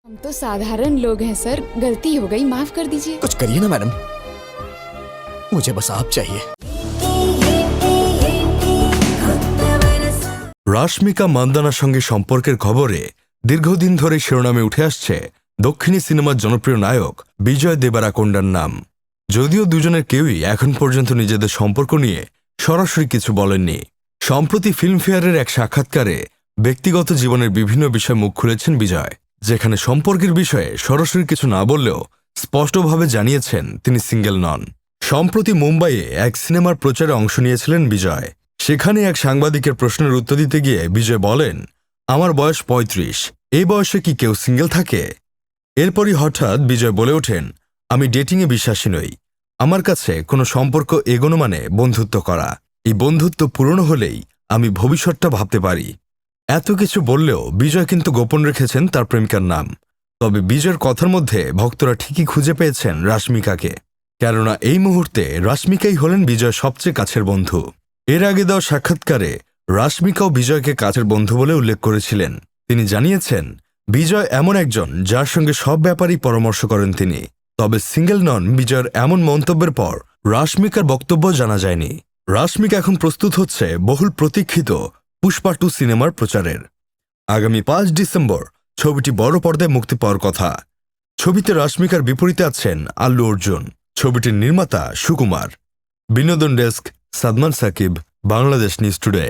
हम तो साधारण लोग हैं सर, गलती हो गई, माफ कर दीजिए। कुछ करिए ना मैडम, मुझे बस आप चाहिए। রাশমিকা মান্দানার সঙ্গে সম্পর্কের খবরে দীর্ঘদিন ধরে শিরোনামে উঠে আসছে দক্ষিণী সিনেমার জনপ্রিয় নায়ক বিজয় দেবারাকোন্ডার নাম। যদিও দুজনের কেউই এখন পর্যন্ত নিজেদের সম্পর্ক নিয়ে সরাসরি কিছু বলেননি। সম্প্রতি ফিল্মফেয়ারের এক সাক্ষাৎকারে ব্যক্তিগত জীবনের বিভিন্ন বিষয় মুখ খুলেছেন বিজয়, যেখানে সম্পর্কের বিষয়ে সরাসরি কিছু না বললেও স্পষ্টভাবে জানিয়েছেন তিনি সিঙ্গেল নন। সম্প্রতি মুম্বাইয়ে এক সিনেমার প্রচারে অংশ নিয়েছিলেন বিজয়। সেখানে এক সাংবাদিকের প্রশ্নের উত্তর দিতে গিয়ে বিজয় বলেন, আমার বয়স ৩৫, এই বয়সে কি কেউ সিঙ্গেল থাকে? এরপরই হঠাৎ বিজয় বলে ওঠেন, আমি ডেটিংয়ে বিশ্বাসী নই, আমার কাছে কোনো সম্পর্ক এগোনো মানে বন্ধুত্ব করা, এই বন্ধুত্ব পুরনো হলেই আমি ভবিষ্যৎটা ভাবতে পারি। এত কিছু বললেও বিজয় কিন্তু গোপন রেখেছেন তার প্রেমিকার নাম। তবে বিজয়ের কথার মধ্যে ভক্তরা ঠিকই খুঁজে পেয়েছেন রাশমিকাকে, কেননা এই মুহূর্তে রাশমিকাই হলেন বিজয়ের সবচেয়ে কাছের বন্ধু। এর আগে দেওয়া সাক্ষাৎকারে রাশমিকাও বিজয়কে কাছের বন্ধু বলে উল্লেখ করেছিলেন। তিনি জানিয়েছেন, বিজয় এমন একজন যার সঙ্গে সব ব্যাপারেই পরামর্শ করেন তিনি। তবে সিঙ্গেল নন বিজয়ের এমন মন্তব্যের পর রাশমিকার বক্তব্য জানা যায়নি। রাশমিকা এখন প্রস্তুত হচ্ছে বহুল প্রতীক্ষিত পুষ্পা 2 সিনেমার প্রচারের। আগামী ৫ ডিসেম্বর ছবিটি বড় পর্দায় মুক্তি পাওয়ার কথা। ছবিতে রাশমিকার বিপরীতে আছেন আল্লু অর্জুন। ছবিটির নির্মাতা সুকুমার। বিনোদন desk, Sadman Sakib, Bangladesh News today.